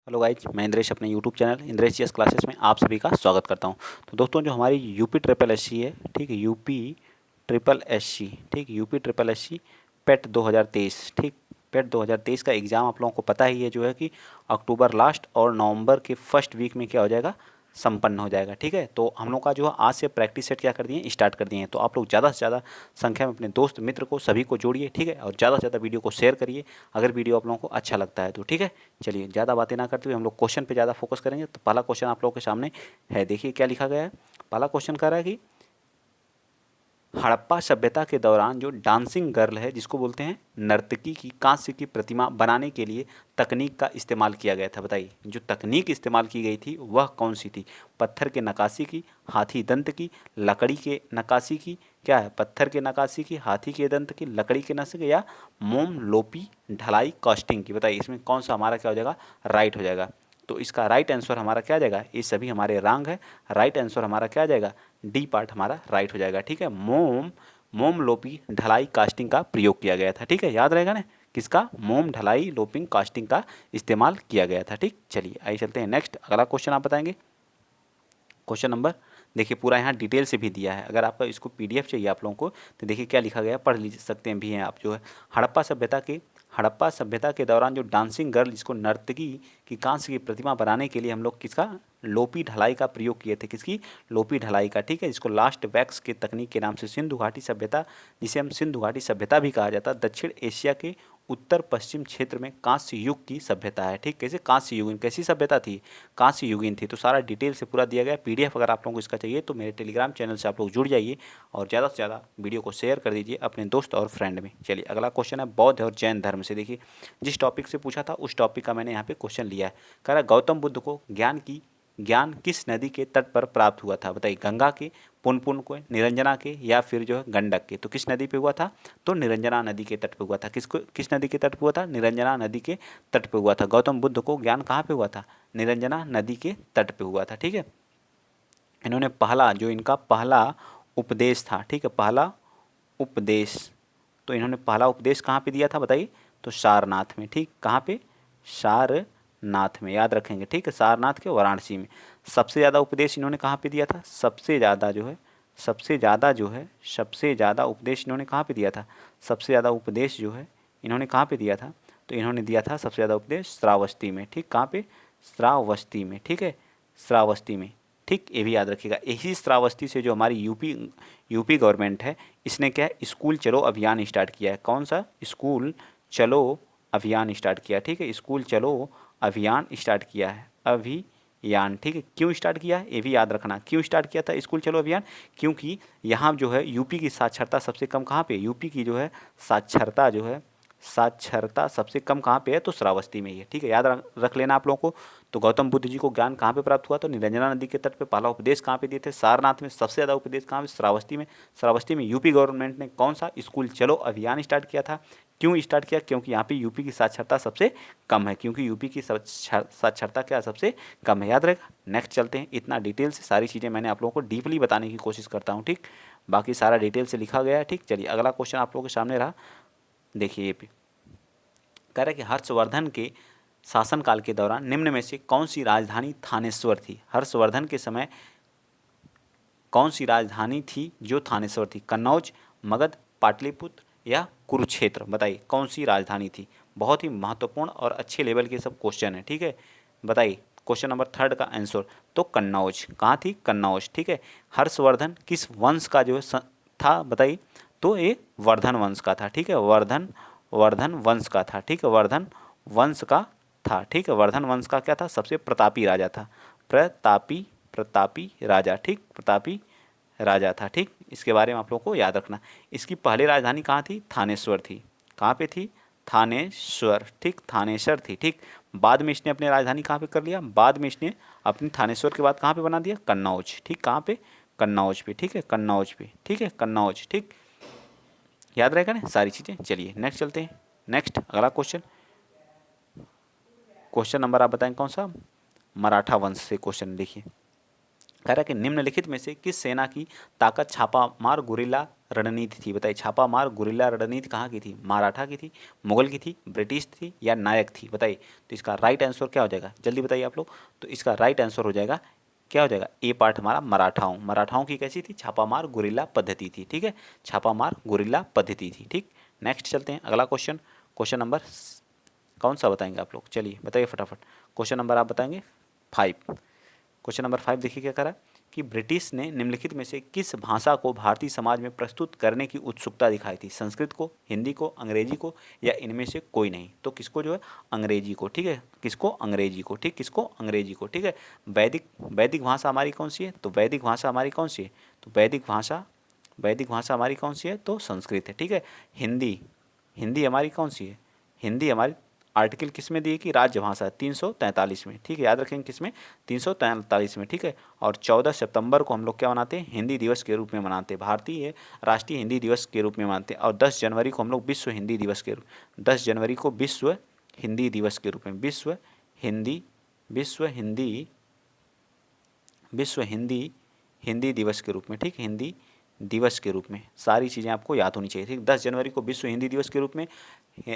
Hello guys, मैं इंद्रेश अपने YouTube channel Indresh GS classes में आप सभी का स्वागत करता हूं। तो दोस्तों, जो हमारी यूपी ट्रिपल एससी है, ठीक है, यूपी ट्रिपल एससी, ठीक, यूपी ट्रिपल एससी पेट 2023, ठीक, पेट 2023 का एग्ज़ाम आप लोगों को पता ही है जो है कि अक्टूबर लास्ट और नवंबर के फर्स्ट वीक में क्या हो जाएगा, संपन्न हो जाएगा। ठीक है, तो हम लोग का जो है आज से प्रैक्टिस सेट क्या कर दिए, स्टार्ट कर दिए हैं। तो आप लोग ज़्यादा से ज़्यादा संख्या में अपने दोस्त मित्र को सभी को जोड़िए, ठीक है, और ज़्यादा से ज़्यादा वीडियो को शेयर करिए अगर वीडियो आप लोगों को अच्छा लगता है तो। ठीक है, चलिए ज़्यादा बातें ना करते हुए हम लोग क्वेश्चन पे ज़्यादा फोकस करेंगे। तो पहला क्वेश्चन आप लोगों के सामने है, देखिए क्या लिखा गया है। पहला क्वेश्चन कह रहा है कि हड़प्पा सभ्यता के दौरान जो डांसिंग गर्ल है, जिसको बोलते हैं नर्तकी, की कांस्य की प्रतिमा बनाने के लिए तकनीक का इस्तेमाल किया गया था। बताइए, जो तकनीक इस्तेमाल की गई थी वह कौन सी थी? पत्थर के नक्काशी की, हाथी दंत की, लकड़ी के नक्काशी की, क्या है, पत्थर के नक्काशी की, हाथी के दंत की, लकड़ी के नक्काशी की, या मोम लोपी ढलाई कास्टिंग की? बताइए, इसमें कौन सा हमारा क्या हो जाएगा, राइट हो जाएगा। तो इसका राइट आंसर हमारा क्या आ जाएगा, ये सभी हमारे रॉन्ग है। राइट आंसर हमारा क्या आ जाएगा, डी पार्ट हमारा राइट हो जाएगा। ठीक है, मोम लोपी ढलाई कास्टिंग का प्रयोग किया गया था। ठीक है, याद रहेगा ना, किसका, मोम ढलाई लोपिंग कास्टिंग का इस्तेमाल किया गया था। ठीक, चलिए आइए चलते हैं नेक्स्ट। अगला क्वेश्चन आप बताएंगे। क्वेश्चन नंबर देखिए, पूरा यहाँ डिटेल से भी दिया है। अगर आपका इसको पीडीएफ चाहिए आप लोगों को तो देखिए क्या लिखा गया है, पढ़ लीजिए सकते हैं भी हैं आप। जो है हड़प्पा सभ्यता के दौरान जो डांसिंग गर्ल, जिसको नर्तकी की कांस्य की प्रतिमा बनाने के लिए हम लोग किसका, लोपी ढलाई का प्रयोग किए थे। किसकी, लोपी ढलाई का। ठीक है, जिसको लास्ट वैक्स के तकनीक के नाम से सिंधु घाटी सभ्यता, जिसे हम सिंधु घाटी सभ्यता भी कहा जाता है, दक्षिण एशिया के उत्तर पश्चिम क्षेत्र में कांस्य युग की सभ्यता है। ठीक, कैसे कांस्य युगीन, कैसी सभ्यता थी, कांस्य युगीन थी। तो सारा डिटेल से पूरा दिया गया पीडीएफ। अगर आप लोगों को इसका चाहिए तो मेरे टेलीग्राम चैनल से आप लोग जुड़ जाइए और ज़्यादा से ज़्यादा वीडियो को शेयर कर दीजिए अपने दोस्त और फ्रेंड में। चलिए अगला क्वेश्चन है बौद्ध और जैन धर्म से। देखिए, जिस टॉपिक से पूछा था उस टॉपिक का मैंने यहाँ पे क्वेश्चन लिया है। कह रहा गौतम बुद्ध को ज्ञान किस नदी के तट पर प्राप्त हुआ था? बताइए, गंगा के, पुनपुन को, निरंजना के, या फिर जो है गंडक के? तो किस नदी पे हुआ था, तो निरंजना नदी के तट पे हुआ था। किस नदी के तट पे हुआ था, निरंजना नदी के तट पे हुआ था। गौतम बुद्ध को ज्ञान कहाँ पे हुआ था, निरंजना नदी के तट पे हुआ था। ठीक है, इन्होंने इनका पहला उपदेश था, ठीक है, पहला उपदेश, तो इन्होंने पहला उपदेश कहाँ पे दिया था बताइए, तो सारनाथ में। ठीक, कहाँ पे, सारनाथ में, याद रखेंगे। ठीक है, सारनाथ के वाराणसी में। सबसे ज़्यादा उपदेश इन्होंने कहाँ पे दिया था, सबसे ज़्यादा उपदेश इन्होंने कहाँ पे दिया था, सबसे ज़्यादा उपदेश जो है इन्होंने कहाँ पे दिया था, तो इन्होंने दिया था सबसे ज़्यादा उपदेश श्रावस्ती में। ठीक, कहाँ पे, श्रावस्ती में। ठीक है, श्रावस्ती में। ठीक, ये भी याद रखिएगा। यही श्रावस्ती से जो हमारी यूपी गवर्नमेंट है, इसने क्या है, स्कूल चलो अभियान स्टार्ट किया है। कौन सा, स्कूल चलो अभियान स्टार्ट किया। ठीक है, स्कूल चलो अभियान स्टार्ट किया है, अभियान। ठीक है, क्यों स्टार्ट किया है ये भी याद रखना, क्यों स्टार्ट किया था स्कूल चलो अभियान, क्योंकि यहाँ जो है यूपी की साक्षरता सबसे कम कहाँ पे, यूपी की जो है साक्षरता सबसे कम कहाँ पे है, तो श्रावस्ती में ही है। ठीक है, याद रख लेना आप लोगों को। तो गौतम बुद्ध जी को ज्ञान कहाँ पे प्राप्त हुआ, तो निरंजना नदी के तट पे। पहला उपदेश कहाँ पे दिए थे, सारनाथ में। सबसे ज़्यादा उपदेश कहाँ पे, श्रावस्ती में। श्रावस्ती में यूपी गवर्नमेंट ने कौन सा, स्कूल चलो अभियान स्टार्ट किया था। क्यों स्टार्ट किया, क्योंकि यहाँ पे यूपी की साक्षरता सबसे कम है, क्योंकि यूपी की साक्षरता क्या सबसे कम है, याद रहेगा। नेक्स्ट चलते हैं। इतना डिटेल से सारी चीज़ें मैंने आप लोगों को डीपली बताने की कोशिश करता हूँ। ठीक, बाकी सारा डिटेल से लिखा गया है। ठीक, चलिए अगला क्वेश्चन आप लोगों के सामने रहा। देखिए ये पे कह रहा है कि हर्षवर्धन के शासनकाल के दौरान निम्न में से कौन सी राजधानी थानेश्वर थी? हर्षवर्धन के समय कौन सी राजधानी थी जो थानेश्वर थी? कन्नौज, मगध, पाटलिपुत्र, या कुरुक्षेत्र? बताइए कौन सी राजधानी थी। बहुत ही महत्वपूर्ण और अच्छे लेवल के सब क्वेश्चन है। ठीक है, बताइए क्वेश्चन नंबर 3 का आंसर, तो कन्नौज। कहाँ थी, कन्नौज। ठीक है, हर्षवर्धन किस वंश का जो है था बताइए, तो ये वर्धन वंश का था। ठीक है, वर्धन वंश का था। ठीक है, वर्धन वंश का था। ठीक है, वर्धन वंश का क्या था, सबसे प्रतापी राजा था, प्रतापी राजा। ठीक, प्रतापी राजा था। ठीक, इसके बारे में आप लोगों को याद रखना। इसकी पहली राजधानी कहाँ थी, थानेश्वर थी। कहाँ पे थी, थानेश्वर। ठीक, थानेश्वर थी। ठीक, बाद में इसने अपनी राजधानी कहाँ पे कर लिया, बाद में इसने अपनी थानेश्वर के बाद कहाँ पे बना दिया, कन्नौज। ठीक, कहाँ पे, कन्नौज पे। ठीक है, कन्नौज पे। ठीक है, कन्नौज। ठीक, याद रहेगा ना सारी चीज़ें। चलिए नेक्स्ट चलते हैं। नेक्स्ट अगला क्वेश्चन, क्वेश्चन नंबर आप बताएं कौन सा, मराठा वंश से क्वेश्चन। देखिए कह रहा है कि निम्नलिखित में से किस सेना की ताकत छापामार गुरिल्ला रणनीति थी? बताइए, छापामार गुरिल्ला रणनीति कहाँ की थी? मराठा की थी, मुगल की थी, ब्रिटिश थी या नायक थी? बताइए। तो इसका राइट आंसर क्या हो जाएगा, जल्दी बताइए आप लोग। तो इसका राइट आंसर हो जाएगा, क्या हो जाएगा, ए पार्ट हमारा मराठाओं की कैसी थी? छापामार गुरिल्ला पद्धति थी। ठीक है, छापामार गुरिल्ला पद्धति थी। ठीक, नेक्स्ट चलते हैं, अगला क्वेश्चन। क्वेश्चन नंबर कौन सा बताएंगे आप लोग, चलिए बताइए फटाफट। क्वेश्चन नंबर आप बताएंगे 5। क्वेश्चन नंबर 5 देखिए क्या करा कि ब्रिटिश ने निम्नलिखित में से किस भाषा को भारतीय समाज में प्रस्तुत करने की उत्सुकता दिखाई थी? संस्कृत को, हिंदी को, अंग्रेजी को या इनमें से कोई नहीं? तो किसको जो है, अंग्रेजी को। ठीक है, किसको? अंग्रेजी को। ठीक, किसको? अंग्रेजी को। ठीक है, वैदिक भाषा हमारी कौन सी है? तो वैदिक भाषा हमारी कौन सी है? तो वैदिक भाषा हमारी कौन सी है? तो संस्कृत है। ठीक है, हिंदी हमारी कौन सी है? हिंदी हमारी आर्टिकल किस में दी है कि राज्य भाषा है? 343 में। ठीक है, याद रखेंगे किस में? 343 में। ठीक है, और 14 सितंबर को हम लोग क्या मनाते हैं? हिंदी दिवस के रूप में मनाते हैं, भारतीय राष्ट्रीय हिंदी दिवस के रूप में मनाते हैं। और 10 जनवरी को हम लोग विश्व हिंदी दिवस के रूप 10 जनवरी को विश्व हिंदी दिवस के रूप में विश्व हिंदी दिवस के रूप में। ठीक, हिंदी दिवस के रूप में। सारी चीज़ें आपको याद होनी चाहिए। ठीक, 10 जनवरी को विश्व हिंदी दिवस के रूप में।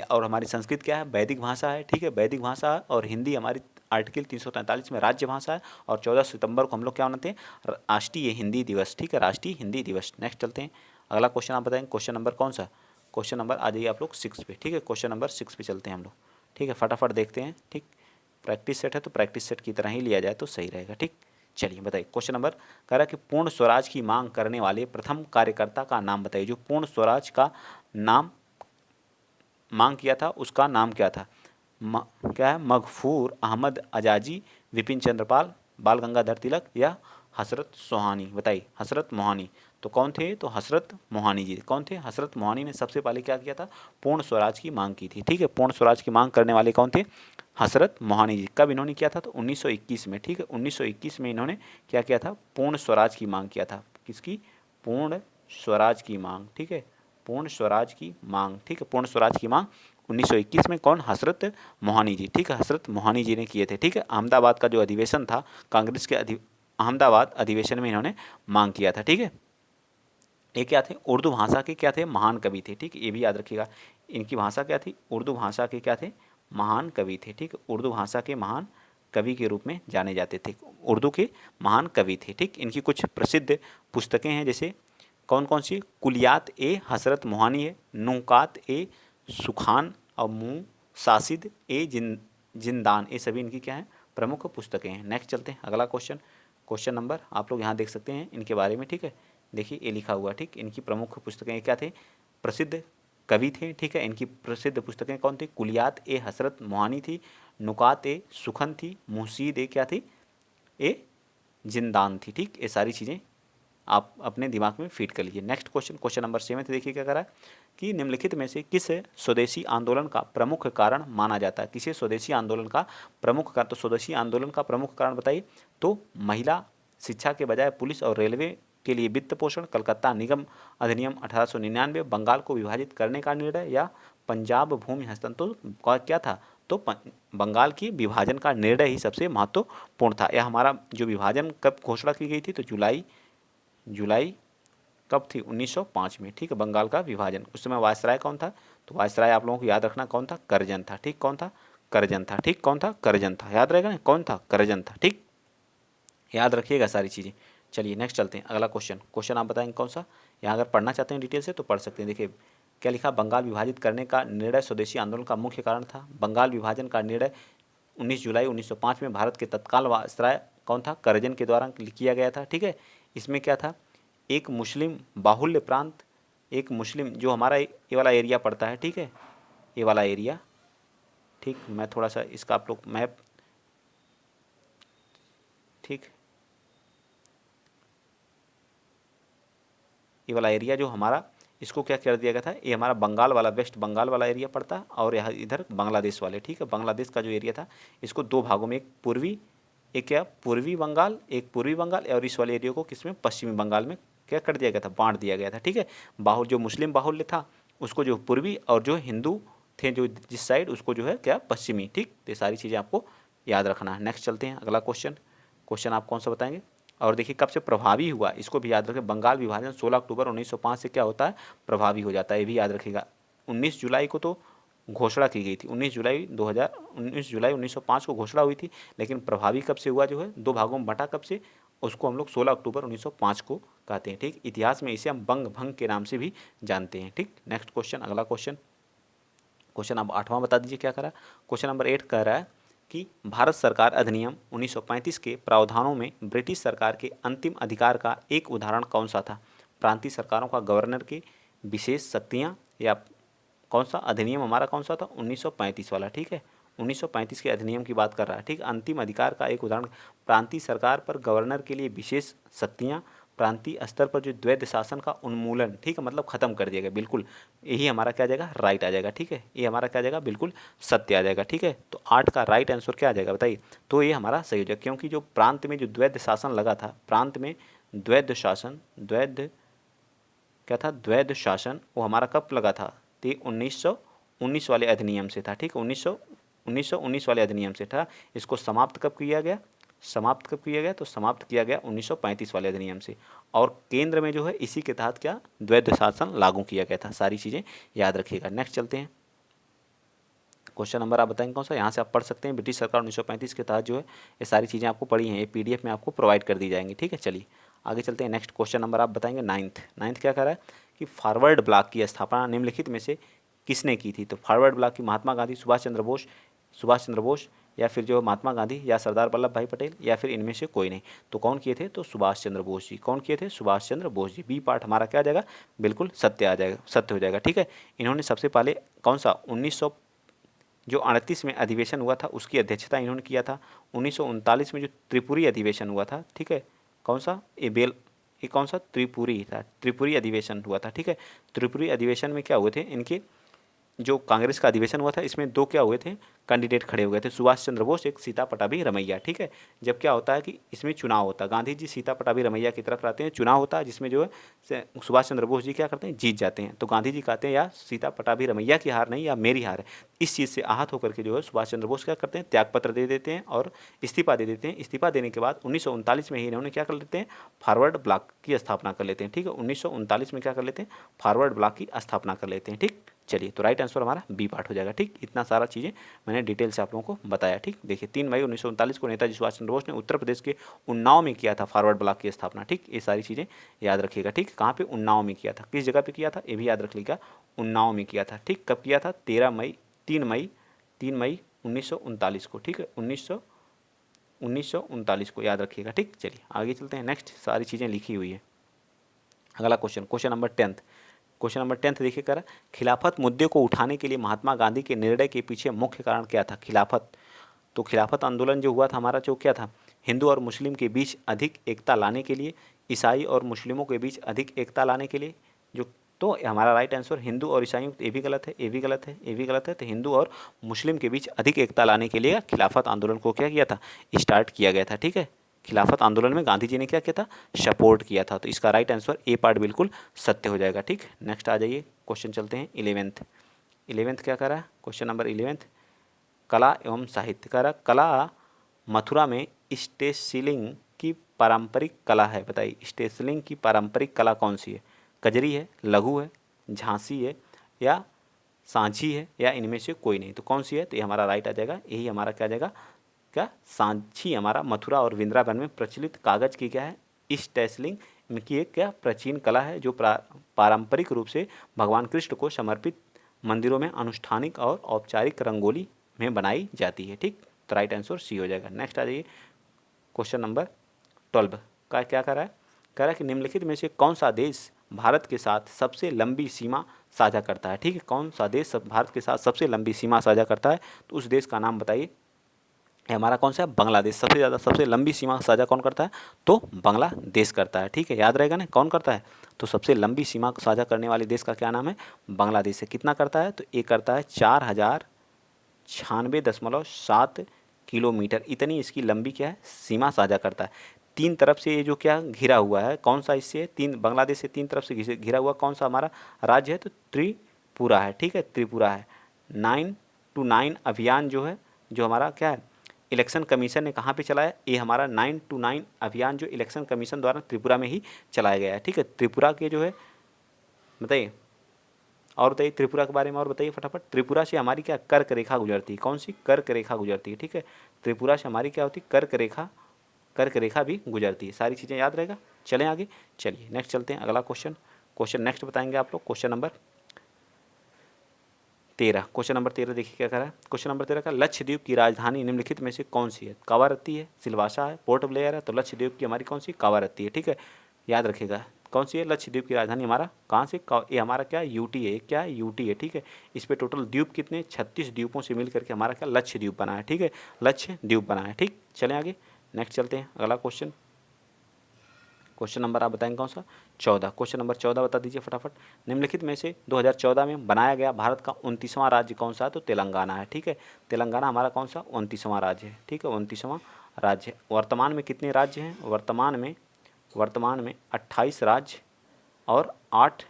और हमारी संस्कृत क्या है? वैदिक भाषा है। ठीक है, वैदिक भाषा, और हिंदी हमारी आर्टिकल 343 में राज्य भाषा है। और 14 सितंबर को हम लोग क्या मनाते हैं? राष्ट्रीय हिंदी दिवस। ठीक है, राष्ट्रीय हिंदी दिवस। नेक्स्ट चलते हैं, अगला क्वेश्चन आप बताएंगे। क्वेश्चन नंबर कौन सा? क्वेश्चन नंबर आ जाइए आप लोग 6 पे। ठीक है, क्वेश्चन नंबर 6 पे चलते हैं हम लोग। ठीक है, फटाफट देखते हैं। ठीक, प्रैक्टिस सेट है तो प्रैक्टिस सेट की तरह ही लिया जाए तो सही रहेगा। ठीक, चलिए बताइए। क्वेश्चन नंबर कह रहा है कि पूर्ण स्वराज की मांग करने वाले प्रथम कार्यकर्ता का नाम बताइए। जो पूर्ण स्वराज का नाम मांग किया था उसका नाम क्या था? क्या है? मगफूर अहमद आजाजी, विपिन चंद्रपाल, बाल गंगाधर तिलक या हसरत सोहानी? बताइए, हसरत मोहानी। तो कौन थे? तो हसरत मोहानी जी। कौन थे? हसरत मोहानी ने सबसे पहले क्या किया था? पूर्ण स्वराज की मांग की थी। ठीक है, पूर्ण स्वराज की मांग करने वाले कौन थे? हसरत मोहानी जी। कब इन्होंने किया था? तो 1921 में। ठीक है, 1921 में इन्होंने क्या किया था? पूर्ण स्वराज की मांग किया था। किसकी? पूर्ण स्वराज की मांग। ठीक है, पूर्ण स्वराज की मांग। ठीक है, पूर्ण स्वराज की मांग 1921 में कौन? हसरत मोहानी जी। ठीक है, हसरत मोहानी जी ने किए थे। ठीक है, अहमदाबाद का जो अधिवेशन था, कांग्रेस के अहमदाबाद अधिवेशन में इन्होंने मांग किया था। ठीक है, ये क्या थे? उर्दू भाषा के क्या थे? महान कवि थे। ठीक, ये भी याद रखिएगा। इनकी भाषा क्या थी? उर्दू भाषा के क्या थे? महान कवि थे। ठीक, उर्दू भाषा के महान कवि के रूप में जाने जाते थे, उर्दू के महान कवि थे। ठीक, इनकी कुछ प्रसिद्ध पुस्तकें हैं, जैसे कौन कौन सी? कुलियात ए हसरत मोहानी है, नुकात ए सुखान और मुँह सासिद ए जिंदान, ये सभी इनकी क्या है? प्रमुख पुस्तकें हैं। नेक्स्ट चलते हैं, अगला क्वेश्चन। क्वेश्चन नंबर आप लोग यहाँ देख सकते हैं इनके बारे में। ठीक है, देखिए ये लिखा हुआ। ठीक, इनकी प्रमुख पुस्तकें क्या थे? प्रसिद्ध कवि थे। ठीक है, इनकी प्रसिद्ध पुस्तकें कौन थी? कुलियात ए हसरत मोहानी थी, नुकात ए सुखन थी, मुहसीद ए क्या थी? ए जिंदान थी। ठीक, ये सारी चीज़ें आप अपने दिमाग में फीड कर लीजिए। नेक्स्ट क्वेश्चन, क्वेश्चन नंबर 7 देखिए क्या करा है कि निम्नलिखित में से किस स्वदेशी आंदोलन का प्रमुख कारण माना जाता है? किसे स्वदेशी आंदोलन का प्रमुख कारण? तो स्वदेशी आंदोलन का प्रमुख कारण बताइए। तो महिला शिक्षा के बजाय पुलिस और रेलवे के लिए वित्त पोषण, कलकत्ता निगम अधिनियम 1899, बंगाल को विभाजित करने का निर्णय या पंजाब भूमि हस्तांतरण? तो क्या था? तो बंगाल की विभाजन का निर्णय ही सबसे महत्वपूर्ण था। यह हमारा जो विभाजन कब घोषणा की गई थी? तो जुलाई कब थी? 1905 में। ठीक है, बंगाल का विभाजन। उस समय वायसराय कौन था? तो वायसराय आप लोगों को याद रखना कौन था? करजन था। ठीक, कौन था? करजन था। ठीक, कौन था? करजन था। याद रहेगा ना कौन था? करजन था। ठीक, याद रखिएगा सारी चीज़ें। चलिए नेक्स्ट चलते हैं, अगला क्वेश्चन। क्वेश्चन आप बताएंगे कौन सा? यहाँ अगर पढ़ना चाहते हैं डिटेल से तो पढ़ सकते हैं। देखिए क्या लिखा? बंगाल विभाजित करने का निर्णय स्वदेशी आंदोलन का मुख्य कारण था। बंगाल विभाजन का निर्णय 19 जुलाई 1905 में भारत के तत्काल वायसराय कौन था? करजन के द्वारा किया गया था। ठीक है, इसमें क्या था? एक मुस्लिम बाहुल्य प्रांत, एक मुस्लिम जो हमारा ये वाला एरिया पड़ता है। ठीक है, ये वाला एरिया। ठीक, मैं थोड़ा सा इसका आप लोग मैप, ठीक, ये वाला एरिया जो हमारा, इसको क्या कर दिया गया था? ये हमारा बंगाल वाला, वेस्ट बंगाल वाला एरिया पड़ता है, और यहाँ इधर बांग्लादेश वाले। ठीक है, बांग्लादेश का जो एरिया था इसको दो भागों में, एक पूर्वी, एक क्या पूर्वी बंगाल, एक पूर्वी बंगाल, और इस वाले एरिया को किसमें? पश्चिमी बंगाल में क्या कर दिया गया था? बांट दिया गया था। ठीक है, बाहुल जो मुस्लिम बाहुल्य था उसको जो पूर्वी, और जो हिंदू थे जो जिस साइड, उसको जो है क्या? पश्चिमी। ठीक, तो ये सारी चीज़ें आपको याद रखना है। नेक्स्ट चलते हैं, अगला क्वेश्चन। क्वेश्चन आप कौन सा बताएंगे? और देखिए कब से प्रभावी हुआ, इसको भी याद रखें। बंगाल विभाजन 16 अक्टूबर 1905 से क्या होता है, प्रभावी हो जाता है, ये भी याद रखिएगा। 19 जुलाई को तो घोषणा की गई थी, 19 जुलाई 1905 को घोषणा हुई थी, लेकिन प्रभावी कब से हुआ जो है, दो भागों में बंटा कब से, उसको हम लोग 16 अक्टूबर 1905 को कहते हैं। ठीक, इतिहास में इसे हम बंग भंग के नाम से भी जानते हैं। ठीक, नेक्स्ट क्वेश्चन, अगला क्वेश्चन, क्वेश्चन अब 8वां बता दीजिए क्या करा। क्वेश्चन नंबर 8 कह रहा है कि भारत सरकार अधिनियम 1935 के प्रावधानों में ब्रिटिश सरकार के अंतिम अधिकार का एक उदाहरण कौन सा था। प्रांतीय सरकारों का गवर्नर की विशेष शक्तियाँ, या कौन सा अधिनियम हमारा कौन सा था, 1935 वाला। ठीक है, 1935 के अधिनियम की बात कर रहा है। ठीक, अंतिम अधिकार का एक उदाहरण, प्रांतीय सरकार पर गवर्नर के लिए विशेष शक्तियाँ, प्रांतीय स्तर पर जो द्वैध शासन का उन्मूलन, ठीक है, मतलब खत्म कर दिया गया बिल्कुल, यही हमारा क्या आ जाएगा, राइट आ जाएगा। ठीक है, ये हमारा क्या आ जाएगा, बिल्कुल सत्य आ जाएगा। ठीक है, तो 8 का राइट आंसर क्या आ जाएगा बताइए। तो ये हमारा सही हो जाएगा, क्योंकि जो प्रांत में जो द्वैध शासन लगा था, प्रांत में द्वैध शासन, द्वैध क्या था, द्वैध शासन, वो हमारा कब लगा था, तो 1919 वाले अधिनियम से था। ठीक, 1919 वाले अधिनियम से था। इसको समाप्त कब किया गया, समाप्त कब किया गया, तो समाप्त किया गया 1935 वाले अधिनियम से। और केंद्र में जो है इसी के तहत क्या, द्वैध शासन लागू किया गया था। सारी चीज़ें याद रखिएगा। नेक्स्ट चलते हैं, क्वेश्चन नंबर आप बताएंगे कौन सा, यहाँ से आप पढ़ सकते हैं। ब्रिटिश सरकार 1935 के तहत जो है ये सारी चीज़ें आपको पढ़ी हैं, ये PDF में आपको प्रोवाइड कर दी जाएंगी। ठीक है, चलिए आगे चलते हैं। नेक्स्ट क्वेश्चन नंबर आप बताएंगे नाइन्थ क्या कह रहा है कि फॉरवर्ड ब्लॉक की स्थापना निम्नलिखित में से किसने की थी। तो फॉरवर्ड ब्लॉक की महात्मा गांधी, सुभाष चंद्र बोस, या फिर जो महात्मा गांधी या सरदार वल्लभ भाई पटेल, या फिर इनमें से कोई नहीं। तो कौन किए थे, तो सुभाष चंद्र बोस जी। कौन किए थे, सुभाष चंद्र बोस जी। बी पार्ट हमारा क्या आ जाएगा, बिल्कुल सत्य आ जाएगा, सत्य हो जाएगा। ठीक है, इन्होंने सबसे पहले कौन सा, 1900 जो 38 में अधिवेशन हुआ था उसकी अध्यक्षता इन्होंने किया था। 1939 में जो त्रिपुरी अधिवेशन हुआ था, ठीक है, कौन सा, ये कौन सा, त्रिपुरी था, त्रिपुरी अधिवेशन हुआ था। ठीक है, त्रिपुरी अधिवेशन में क्या हुए थे, इनके जो कांग्रेस का अधिवेशन हुआ था इसमें दो क्या हुए थे, कैंडिडेट खड़े हुए थे, सुभाष चंद्र बोस, एक सीता पटाभी रमैया। ठीक है, जब क्या होता है कि इसमें चुनाव होता है, गांधी जी सीता पटाभी रमैया की तरफ रहते हैं, चुनाव होता है जिसमें जो है सुभाष चंद्र बोस जी क्या करते हैं, जीत जाते हैं। तो गांधी जी कहते हैं या सीता पटाभी रमैया की हार नहीं, या मेरी हार है। इस चीज़ से आहत होकर के जो है सुभाष चंद्र बोस क्या करते हैं, त्यागपत्र दे देते हैं और इस्तीफा दे देते हैं। इस्तीफा देने के बाद 1939 में ही इन्होंने क्या कर लेते हैं, फॉरवर्ड ब्लॉक की स्थापना कर लेते हैं। ठीक है, 1939 में क्या कर लेते हैं, फॉरवर्ड ब्लॉक की स्थापना कर लेते हैं। ठीक, चलिए तो राइट आंसर हमारा बी पार्ट हो जाएगा। ठीक, इतना सारा चीज़ें मैंने डिटेल से आप लोगों को बताया। ठीक, देखिए 3 मई 1939 को नेताजी सुभाष चंद्र बोस ने उत्तर प्रदेश के उन्नाव में किया था फॉरवर्ड ब्लॉक की स्थापना। ठीक, ये सारी चीज़ें याद रखिएगा। ठीक, कहाँ पे, उन्नाव में किया था, किस जगह पे किया था, ये भी याद रख लीजिएगा, उन्नाव में किया था। ठीक, कब किया था, 3 मई 1939 को। ठीक है, 1939 को याद रखिएगा। ठीक, चलिए आगे चलते हैं। नेक्स्ट सारी चीज़ें लिखी हुई है। अगला क्वेश्चन, क्वेश्चन नंबर 10 देखिए कर, खिलाफत मुद्दे को उठाने के लिए महात्मा गांधी के निर्णय के पीछे मुख्य कारण क्या था। खिलाफत, तो खिलाफत आंदोलन जो हुआ था हमारा, जो क्या था, हिंदू और मुस्लिम के बीच अधिक एकता लाने के लिए, ईसाई और मुस्लिमों के बीच अधिक एकता लाने के लिए। जो, तो हमारा राइट आंसर हिंदू और ईसाइयों, ये भी गलत है, ये भी गलत है, ये भी गलत है। तो हिंदू और मुस्लिम के बीच अधिक एकता लाने के लिए खिलाफत आंदोलन को क्या किया था, स्टार्ट किया गया था। ठीक है, खिलाफत आंदोलन में गांधी जी ने क्या किया था, सपोर्ट किया था। तो इसका राइट आंसर ए पार्ट बिल्कुल सत्य हो जाएगा। ठीक, नेक्स्ट आ जाइए, क्वेश्चन चलते हैं 11th क्या कर रहा है, क्वेश्चन नंबर 11 कला एवं साहित्य का, कला मथुरा में स्टेसिलिंग की पारंपरिक कला है। बताइए स्टेसिलिंग की पारंपरिक कला कौन सी है, कजरी है, लघु है, झांसी है, या सांची है, या इनमें से कोई नहीं। तो कौन सी है, तो ये हमारा राइट आ जाएगा, यही हमारा क्या आ जाएगा, क्या, सांची हमारा मथुरा और वृंदावन में प्रचलित कागज की क्या है, स्टेसिलिंग इनकी एक क्या प्राचीन कला है, जो पारंपरिक रूप से भगवान कृष्ण को समर्पित मंदिरों में अनुष्ठानिक और औपचारिक रंगोली में बनाई जाती है। ठीक, तो राइट आंसर सी हो जाएगा। नेक्स्ट आ जाइए, क्वेश्चन नंबर 12 का क्या कर रहा है, कह रहा है कि निम्नलिखित में से कौन सा देश भारत के साथ सबसे लंबी सीमा साझा करता है। ठीक है, कौन सा देश भारत के साथ सबसे लंबी सीमा साझा करता है, तो उस देश का नाम बताइए। हमारा कौन सा है, बांग्लादेश। सबसे ज़्यादा सबसे लंबी सीमा साझा कौन करता है, तो बांग्लादेश करता है। ठीक है, याद रहेगा ना कौन करता है, तो सबसे लंबी सीमा साझा करने वाले देश का क्या नाम है, बांग्लादेश है। कितना करता है, तो ये करता है 4096.7 किलोमीटर, इतनी इसकी लंबी क्या है, सीमा साझा करता है। 3 तरफ से ये जो क्या घिरा हुआ है, कौन सा इससे, बांग्लादेश से 3 तरफ से घिरा हुआ कौन सा हमारा राज्य है, तो त्रिपुरा है। ठीक है, त्रिपुरा है। 9 to 9 अभियान जो है, जो हमारा क्या है, इलेक्शन कमीशन ने कहाँ पे चलाया? ये हमारा 9 to 9 अभियान जो इलेक्शन कमीशन द्वारा त्रिपुरा में ही चलाया गया है। ठीक है, त्रिपुरा के जो है बताइए, और बताइए त्रिपुरा के बारे में और बताइए फटाफट। त्रिपुरा से हमारी क्या कर्क रेखा गुजरती है? कौन सी? कर्क रेखा गुजरती है। ठीक है, त्रिपुरा से हमारी क्या होती है? कर्क रेखा भी गुजरती है। सारी चीज़ें याद रहेगा। चलें आगे, चलिए नेक्स्ट चलते हैं। अगला क्वेश्चन नेक्स्ट बताएंगे आप लोग। Question number 13। क्वेश्चन नंबर 13 देखिए क्या कह रहा है। क्वेश्चन नंबर 13 का, लक्षद्वीप की राजधानी निम्नलिखित में से कौन सी है? कावारत्ती है, सिलवासा है, पोर्ट ब्लेयर है। तो लक्षद्वीप की हमारी कौन सी? कावारत्ती है। ठीक है, याद रखिएगा कौन सी है लक्षद्वीप की राजधानी हमारा, कहाँ से? ये हमारा क्या यूटी है, क्या है? यूटी है। ठीक है, इस पे टोटल द्वीप कितने? 36 द्वीपों से मिल करके हमारा क्या लक्षद्वीप बना है। ठीक है, लक्षद्वीप बना है। ठीक, चलें आगे नेक्स्ट चलते हैं। अगला क्वेश्चन नंबर आप बताएंगे कौन सा? 14। क्वेश्चन नंबर 14 बता दीजिए फटाफट। निम्नलिखित में से 2014 में बनाया गया भारत का 29वां राज्य कौन सा है? तो तेलंगाना है। ठीक है, तेलंगाना हमारा कौन सा? 29वां राज्य है। ठीक है, 29वां राज्य। वर्तमान में कितने राज्य हैं? वर्तमान में 28 राज्य और 8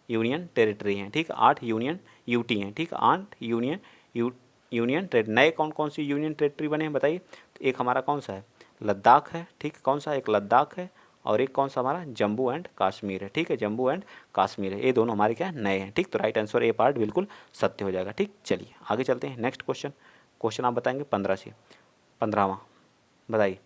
यूनियन टेरिटरी हैं। ठीक है, 8 यूनियन यूटी हैं। ठीक है, 8 यूनियन टेरिटरी। नए कौन कौन सी यूनियन टेरिटरी बने हैं बताइए? तो एक हमारा कौन सा है? लद्दाख है। ठीक है, कौन सा? एक लद्दाख है और एक कौन सा हमारा? जम्मू एंड कश्मीर है। ठीक है, जम्मू एंड कश्मीर है। ये दोनों हमारे क्या है? नए हैं। ठीक, तो राइट आंसर ए पार्ट बिल्कुल सत्य हो जाएगा। ठीक, चलिए आगे चलते हैं। नेक्स्ट क्वेश्चन आप बताएंगे 15 से 15वां बताइए।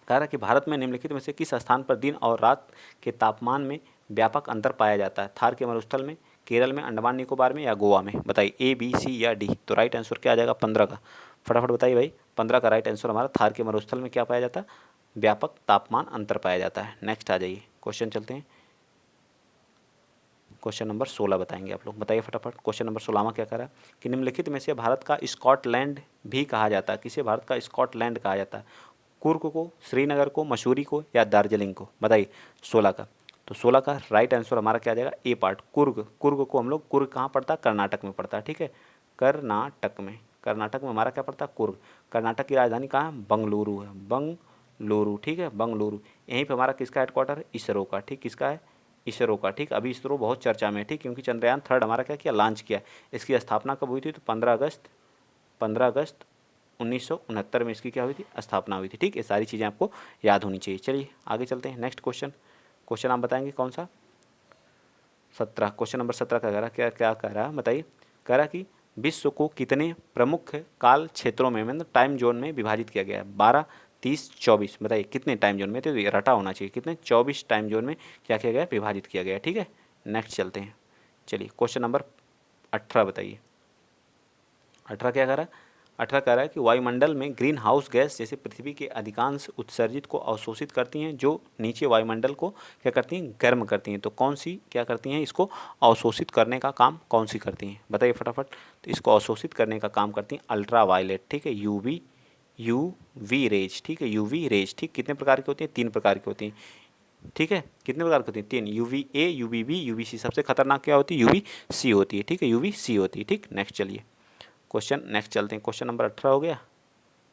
कह रहा कि भारत में निम्नलिखित में से किस स्थान पर दिन और रात के तापमान में व्यापक अंतर पाया जाता है? थार के मरुस्थल में, केरल में, अंडमान निकोबार में या गोवा में? बताइए ए, बी, सी या डी। तो राइट आंसर क्या आ जाएगा? 15 का। फटाफट बताइए भाई। 15 का राइट आंसर हमारा थार के मरुस्थल में क्या पाया जाता है? व्यापक तापमान अंतर पाया जाता है। नेक्स्ट आ जाइए, क्वेश्चन चलते हैं। क्वेश्चन नंबर 16 बताएंगे आप लोग। बताइए फटाफट। क्वेश्चन नंबर 16 में क्या कह रहा है कि निम्नलिखित में से भारत का स्कॉटलैंड भी कहा जाता है? किसे भारत का स्कॉटलैंड कहा जाता है? कुर्ग को, श्रीनगर को, मसूरी को या दार्जिलिंग को? बताइए 16 का। तो 16 का राइट आंसर हमारा क्या आ जाएगा? ए पार्ट, कुर्ग। कुर्ग को हम लोग, कुर्ग कहाँ पड़ता है? कर्नाटक में पड़ता है। ठीक है, कर्नाटक में हमारा क्या पड़ता है? कुर्ग। कर्नाटक की राजधानी कहाँ है? बंगलुरु है, बंगलुरु। ठीक है, बंगलुरु। यहीं पे हमारा किसका हेडक्वार्टर है? इसरो का। ठीक, किसका है? इसरो का। ठीक, अभी इसरो बहुत चर्चा में है। ठीक, क्योंकि चंद्रयान 3 हमारा क्या किया? लॉन्च किया। इसकी स्थापना कब हुई थी? तो 15 अगस्त 1969 में इसकी क्या हुई थी? स्थापना हुई थी। ठीक, ये सारी चीज़ें आपको याद होनी चाहिए। चलिए आगे चलते हैं। नेक्स्ट क्वेश्चन आप बताएंगे कौन सा? 17। क्वेश्चन नंबर 17 का कह रहा क्या क्या कह रहा है बताइए। कह रहा कि विश्व को कितने प्रमुख काल क्षेत्रों में, मतलब टाइम जोन में विभाजित किया गया है? 12, 30, 24। बताइए कितने टाइम जोन में? तो ये रटा होना चाहिए। कितने? 24 टाइम जोन में क्या किया गया? विभाजित किया गया। ठीक है, नेक्स्ट चलते हैं। चलिए क्वेश्चन नंबर 18 बताइए। 18 क्या कह रहा है? 18 कह रहा है कि वायुमंडल में ग्रीन हाउस गैस जैसे पृथ्वी के अधिकांश उत्सर्जित को अवशोषित करती हैं, जो नीचे वायुमंडल को क्या करती हैं? गर्म करती हैं। तो कौन सी क्या करती हैं? इसको अवशोषित करने का काम कौन सी करती हैं? बताइए फटाफट। तो इसको अवशोषित करने का काम करती हैं अल्ट्रा वायलेट। ठीक है, यूवी रेज। ठीक है, यूवी रेज। ठीक, कितने प्रकार की होती हैं? 3 प्रकार की होती हैं। ठीक है, कितने प्रकार की होती हैं? 3। UV A, UV B, UV C. सबसे खतरनाक क्या होती है? यूवी सी होती है। ठीक है, यूवी सी होती है। ठीक, नेक्स्ट चलिए नेक्स्ट चलते हैं। क्वेश्चन नंबर 18 हो गया।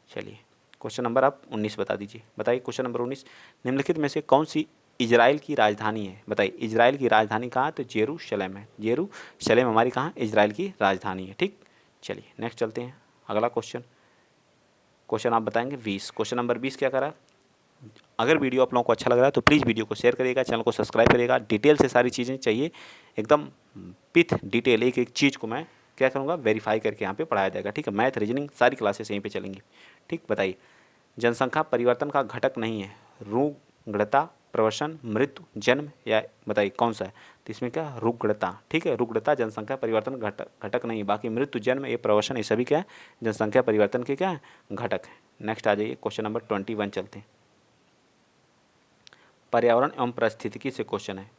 चलिए क्वेश्चन नंबर आप 19 बता दीजिए। बताइए क्वेश्चन नंबर 19, निम्नलिखित में से कौन सी इजराइल की राजधानी है? बताइए इजराइल की राजधानी कहाँ है? तो जेरूशलेम है। जेरूशलेम हमारी कहाँ है? इजराइल की राजधानी है। ठीक, चलिए नेक्स्ट चलते हैं। अगला क्वेश्चन आप बताएंगे 20। क्वेश्चन नंबर 20 क्या करा? अगर वीडियो आप लोगों को अच्छा लग रहा है तो प्लीज़ वीडियो को शेयर करिएगा, चैनल को सब्सक्राइब करिएगा। डिटेल से सारी चीज़ें चाहिए, एकदम पिथ डिटेल एक एक चीज़ को मैं क्या करूँगा? वेरीफाई करके यहाँ पे पढ़ाया जाएगा। ठीक है, मैथ, रीजनिंग सारी क्लासेस यहीं पे चलेंगी। ठीक, बताइए जनसंख्या परिवर्तन का घटक नहीं है? रुग्णता, प्रवसन, मृत्यु, जन्म या बताइए कौन सा है? तो इसमें क्या? रुग्णता। ठीक है, रुग्णता जनसंख्या परिवर्तन घटक नहीं है। बाकी मृत्यु, जन्म, ये प्रवसन, ये सभी क्या है? जनसंख्या परिवर्तन के क्या है? घटक है। नेक्स्ट आ जाइए क्वेश्चन नंबर 21 चलते हैं। पर्यावरण एवं पारिस्थितिकी से क्वेश्चन है।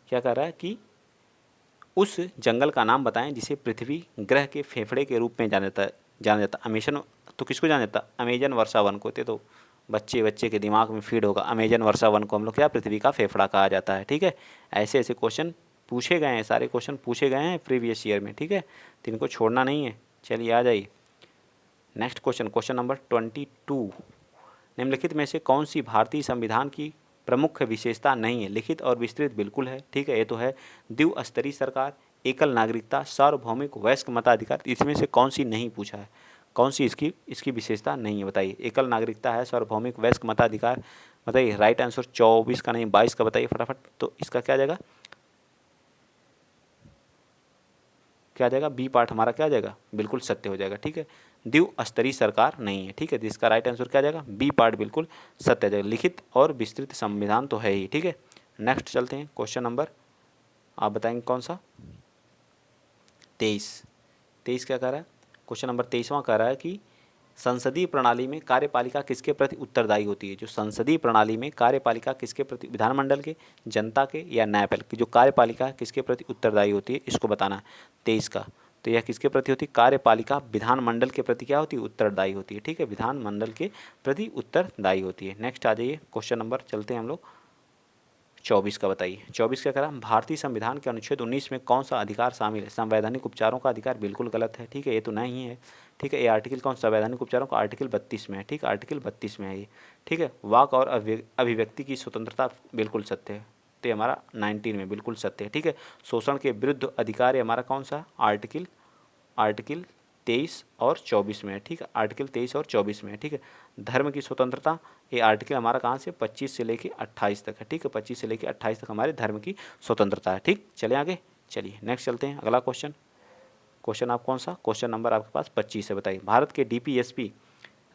क्या कह रहा है कि उस जंगल का नाम बताएं जिसे पृथ्वी ग्रह के फेफड़े के रूप में जाना जाता। अमेजन, तो किसको जाना जाता? अमेजन वर्षा वन को। तो बच्चे के दिमाग में फीड होगा, अमेजन वर्षा वन को हम लोग क्या? पृथ्वी का फेफड़ा कहा जाता है। ठीक है, ऐसे ऐसे क्वेश्चन पूछे गए हैं, सारे क्वेश्चन पूछे गए हैं प्रीवियस ईयर में। ठीक है, तो इनको छोड़ना नहीं है। चलिए आ जाइए नेक्स्ट क्वेश्चन नंबर 22, निम्नलिखित में से कौन सी भारतीय संविधान की प्रमुख विशेषता नहीं है? लिखित और विस्तृत बिल्कुल है। ठीक है, ये तो है द्विस्तरीय सरकार, एकल नागरिकता, सार्वभौमिक वयस्क मताधिकार। इसमें से कौन सी नहीं पूछा है? कौन सी इसकी इसकी विशेषता नहीं है, बताइए। एकल नागरिकता है, सार्वभौमिक वयस्क मताधिकार, बताइए। राइट आंसर 24 का नहीं 22 का बताइए फटाफट। तो इसका क्या जाएगा, क्या जाएगा, बी पार्ट हमारा क्या जाएगा, बिल्कुल सत्य हो जाएगा। ठीक है, द्विस्तरीय सरकार नहीं है। ठीक है, जिसका राइट आंसर क्या जाएगा, बी पार्ट बिल्कुल सत्य जाएगा। लिखित और विस्तृत संविधान तो है ही। ठीक है, नेक्स्ट चलते हैं क्वेश्चन नंबर, आप बताएंगे कौन सा, 23। 23 क्या कह रहा है, क्वेश्चन नंबर 23वां कह रहा है कि संसदीय प्रणाली में कार्यपालिका किसके प्रति उत्तरदायी होती है। जो संसदीय प्रणाली में कार्यपालिका किसके प्रति, विधानमंडल के, जनता के या न्यायपालिका की जो कार्यपालिका किसके प्रति उत्तरदायी होती है, इसको बताना है 23 का। तो यह किसके प्रति होती है, कार्यपालिका विधानमंडल के प्रति क्या होती है, उत्तरदायी होती है। ठीक है, विधानमंडल के प्रति उत्तरदायी होती है। नेक्स्ट आ जाइए क्वेश्चन नंबर, चलते हैं हम लोग 24 का बताइए। 24 क्या करा, भारतीय संविधान के अनुच्छेद 19 में कौन सा अधिकार शामिल है, संवैधानिक उपचारों का अधिकार, बिल्कुल गलत है। ठीक है, ये तो नहीं है। ठीक है, ये आर्टिकल कौन, संवैधानिक उपचारों का आर्टिकल 32 में है। ठीक है, आर्टिकल 32 में है ये। ठीक है, वाक और अभिव्यक्ति की स्वतंत्रता, बिल्कुल सत्य है। तो ये हमारा 19 में बिल्कुल सत्य है। ठीक है, शोषण के विरुद्ध अधिकार, ये हमारा कौन सा, आर्टिकल 23 और 24 में है। ठीक है, आर्टिकल 23 और 24 में है। ठीक है, धर्म की स्वतंत्रता, ये आर्टिकल हमारा कहाँ से, 25 से लेके 28 तक है। ठीक है, 25 से लेके 28 तक हमारे धर्म की स्वतंत्रता है। ठीक, चले आगे, चलिए नेक्स्ट चलते हैं। अगला क्वेश्चन, क्वेश्चन आप कौन सा, क्वेश्चन नंबर आपके पास 25 है, बताइए। भारत के डीपीएसपी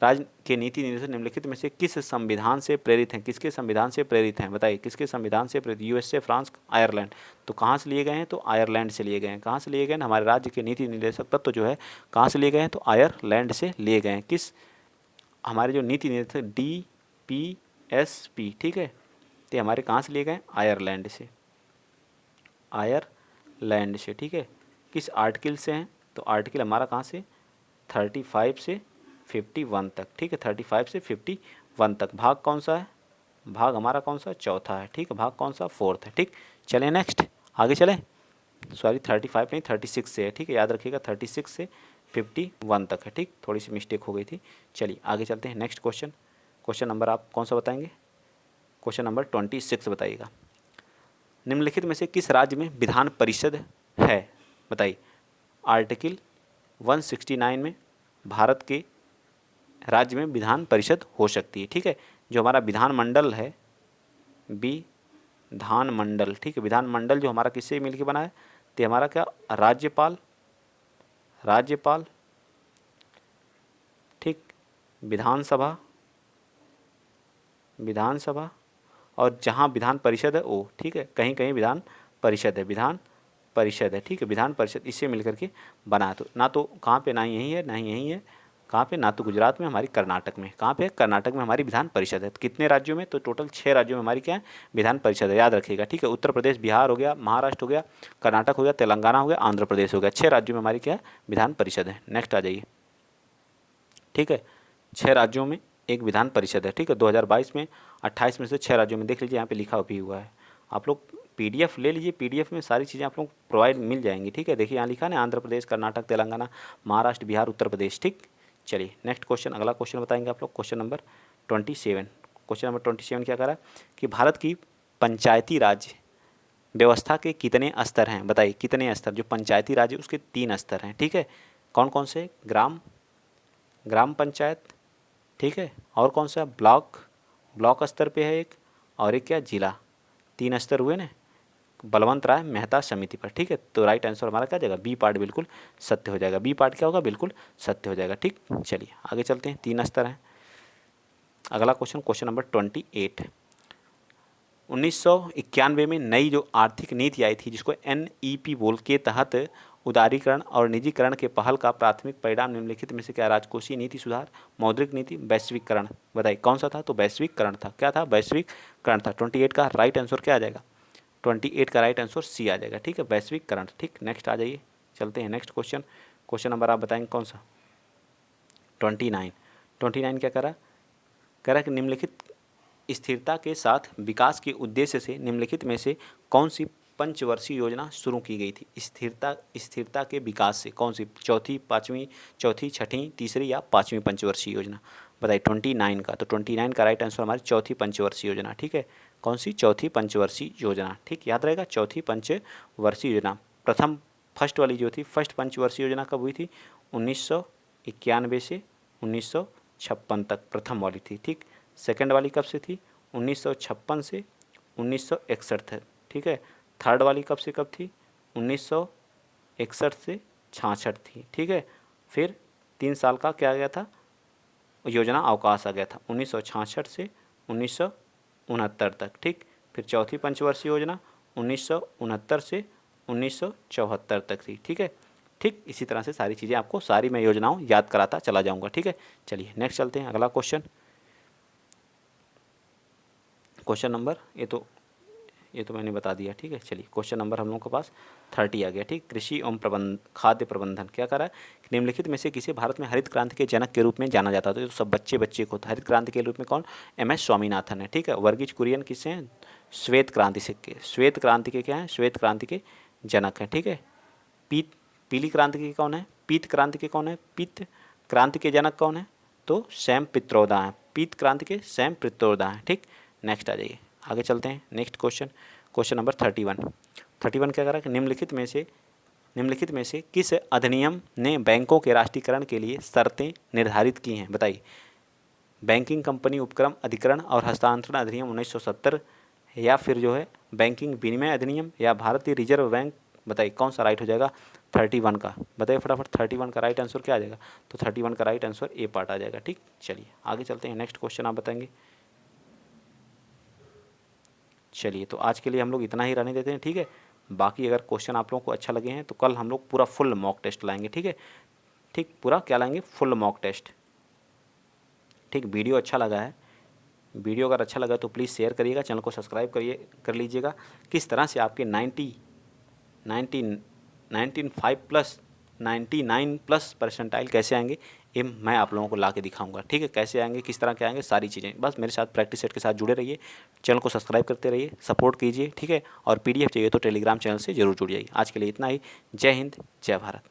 राज्य के नीति निर्देशक निम्नलिखित में से किस संविधान से प्रेरित हैं, किसके संविधान से प्रेरित हैं, बताइए। किसके संविधान से प्रेरित, यूएसए, फ्रांस, आयरलैंड। तो कहाँ से लिए गए हैं, तो आयरलैंड से लिए गए हैं। कहाँ से लिए गए हैं, हमारे राज्य के नीति निर्देशक तत्व जो है कहाँ से लिए गए हैं, तो आयरलैंड से लिए गए हैं। किस, हमारे जो नीति निर्देशक DPSP, ठीक है, तो हमारे कहाँ से लिए गए, आयरलैंड से, आयरलैंड से। ठीक है, किस आर्टिकल से हैं, तो आर्टिकल हमारा कहाँ से, 35 से 51 तक। ठीक है, 35 से 51 तक। भाग कौन सा है, भाग हमारा कौन सा, चौथा है। ठीक है, भाग कौन सा, 4th है। ठीक, चलें नेक्स्ट, आगे चलें। सॉरी 35 नहीं 36 से है। ठीक है, याद रखिएगा 36 से 51 तक है। ठीक, थोड़ी सी मिस्टेक हो गई थी। चलिए आगे चलते हैं, नेक्स्ट क्वेश्चन। क्वेश्चन नंबर आप कौन सा बताएंगे, क्वेश्चन नंबर 26 बताइएगा। निम्नलिखित में से किस राज्य में विधान परिषद है, बताइए। आर्टिकल 169 में भारत के राज्य में विधान परिषद हो सकती है। ठीक है, जो हमारा विधानमंडल है, विधानमंडल, ठीक है, विधानमंडल जो हमारा किससे मिलकर बना है, तो हमारा क्या, राज्यपाल, राज्यपाल, ठीक, विधानसभा, विधानसभा, और जहाँ विधान परिषद है वो, ठीक है, कहीं कहीं विधान परिषद है, विधान परिषद है। ठीक है, विधान परिषद इससे मिलकर के बना है। तो ना तो कहाँ पे, ना यहीं है, ना यहीं है, कहाँ पे, ना तो गुजरात में, हमारी कर्नाटक में। कहाँ पे, कर्नाटक में हमारी विधान परिषद है। तो कितने राज्यों में, तो टोटल 6 राज्यों में हमारी क्या है, विधान परिषद है, याद रखिएगा। ठीक है, उत्तर प्रदेश, बिहार हो गया, महाराष्ट्र हो गया, कर्नाटक हो गया, तेलंगाना हो गया, आंध्र प्रदेश हो गया। 6 राज्यों में हमारी क्या है, विधान परिषद है। नेक्स्ट आ जाइए। ठीक है, 6 राज्यों में एक विधान परिषद है। ठीक है, 2022 में 28 में से 6 राज्यों में, देख लीजिए यहाँ पे लिखा भी हुआ है। आप लोग PDF ले लीजिए, PDF में सारी चीज़ें आप लोग प्रोवाइड मिल जाएंगी। ठीक है, देखिए यहाँ लिखा है ना, आंध्र प्रदेश, कर्नाटक, तेलंगाना, महाराष्ट्र, बिहार, उत्तर प्रदेश। ठीक, चलिए नेक्स्ट क्वेश्चन, अगला क्वेश्चन बताएंगे आप लोग, क्वेश्चन नंबर 27। क्वेश्चन नंबर 27 क्या करा कि भारत की पंचायती राज व्यवस्था के कितने स्तर हैं, बताइए। कितने स्तर, जो पंचायती राज है उसके 3 स्तर हैं। ठीक है, कौन कौन से, ग्राम पंचायत, ठीक है, और कौन सा, ब्लॉक स्तर पे है एक, और एक क्या, जिला। 3 स्तर हुए ना, बलवंत राय मेहता समिति पर। ठीक है, तो राइट आंसर हमारा क्या जाएगा, बी पार्ट बिल्कुल सत्य हो जाएगा। बी पार्ट क्या होगा, बिल्कुल सत्य हो जाएगा। ठीक, चलिए आगे चलते हैं, 3 स्तर हैं। अगला क्वेश्चन, क्वेश्चन नंबर 28। 1991 में नई जो आर्थिक नीति आई थी, जिसको NEP बोल के तहत उदारीकरण और निजीकरण के पहल का प्राथमिक परिणाम निम्नलिखित में से क्या, राजकोषीय नीति सुधार, मौद्रिक नीति, वैश्विकरण। बताइए कौन सा था, तो वैश्विकरण था। क्या था, वैश्विकरण था। 28 का राइट आंसर क्या आ जाएगा, 28 का राइट आंसर C आ जाएगा। ठीक है, वैश्विकरण। ठीक, नेक्स्ट आ जाइए, चलते हैं नेक्स्ट क्वेश्चन। क्वेश्चन नंबर आप बताएंगे कौन सा, 29 क्या कह रहा कि निम्नलिखित स्थिरता के साथ विकास के उद्देश्य से निम्नलिखित में से कौन सी पंचवर्षीय योजना शुरू की गई थी। स्थिरता के विकास से कौन सी, चौथी, छठी, तीसरी या 5वीं पंचवर्षीय योजना, बताइए। 29 का, तो 29 का राइट आंसर हमारी चौथी पंचवर्षीय योजना। ठीक है, कौन सी, चौथी पंचवर्षीय योजना। ठीक, याद रहेगा, चौथी पंचवर्षीय योजना। फर्स्ट वाली जो थी, फर्स्ट पंचवर्षीय योजना कब हुई थी, 1991 से 1956 तक प्रथम वाली थी, ठीक। सेकंड वाली कब से थी? 1956 से 1961 तक, ठीक है। थर्ड वाली कब से कब थी? 1961 से 66 थी, ठीक है। फिर 3 साल का क्या आ गया था? योजना अवकाश आ गया था 1966 से 1969 तक, ठीक। फिर चौथी पंचवर्षीय योजना 1969 से 1974 तक थी, ठीक है। ठीक इसी तरह से सारी चीज़ें आपको सारी मैं योजनाओं याद कराता चला जाऊंगा, ठीक है। चलिए नेक्स्ट चलते हैं, अगला क्वेश्चन। क्वेश्चन नंबर ये तो मैंने बता दिया, ठीक है। चलिए क्वेश्चन नंबर हम लोगों के पास 30 आ गया, ठीक। कृषि एवं खाद्य प्रबंधन क्या करा है? निम्नलिखित में से किसे भारत में हरित क्रांति के जनक के रूप में जाना जाता था? तो सब बच्चे को हरित क्रांति के रूप में कौन? MS स्वामीनाथन है, ठीक है। वर्गीज कुरियन किससे हैं? श्वेत क्रांति से श्वेत क्रांति के क्या हैं? श्वेत क्रांति के जनक हैं, ठीक है। पीली क्रांति के कौन है? पीत क्रांति के कौन है? पीत क्रांति के जनक कौन है? तो सैम पित्रोदा हैं। पीत क्रांति के सैम पित्रोदा हैं, ठीक। नेक्स्ट आ जाइए, आगे चलते हैं। नेक्स्ट क्वेश्चन नंबर 31 क्या करा कि निम्नलिखित में से किस अधिनियम ने बैंकों के राष्ट्रीयकरण के लिए शर्तें निर्धारित की हैं? बताइए। बैंकिंग कंपनी उपक्रम अधिकरण और हस्तांतरण अधिनियम 1970, या फिर जो है बैंकिंग विनिमय अधिनियम, या भारतीय रिजर्व बैंक। बताइए कौन सा राइट हो जाएगा 31 का? बताइए फटाफट 31 का राइट आंसर क्या आ जाएगा? तो 31 का राइट आंसर ए पार्ट आ जाएगा, ठीक। चलिए आगे चलते हैं, नेक्स्ट क्वेश्चन आप बताएंगे। चलिए तो आज के लिए हम लोग इतना ही रहने देते हैं, ठीक है। बाकी अगर क्वेश्चन आप लोगों को अच्छा लगे हैं तो कल हम लोग पूरा फुल मॉक टेस्ट लाएंगे, ठीक है। ठीक, पूरा क्या लाएंगे? फुल मॉक टेस्ट, ठीक। वीडियो अच्छा लगा है, वीडियो अगर अच्छा लगा तो प्लीज़ शेयर करिएगा, चैनल को सब्सक्राइब कर लीजिएगा। किस तरह से आपके 95 प्लस 99 प्लस परसेंटाइल कैसे आएंगे, ये मैं आप लोगों को ला के दिखाऊंगा, ठीक है। कैसे आएंगे, किस तरह के आएंगे, सारी चीज़ें। बस मेरे साथ प्रैक्टिस सेट के साथ जुड़े रहिए, चैनल को सब्सक्राइब करते रहिए, सपोर्ट कीजिए, ठीक है। और PDF चाहिए तो टेलीग्राम चैनल से जरूर जुड़ जाइए। आज के लिए इतना ही। जय हिंद, जय भारत।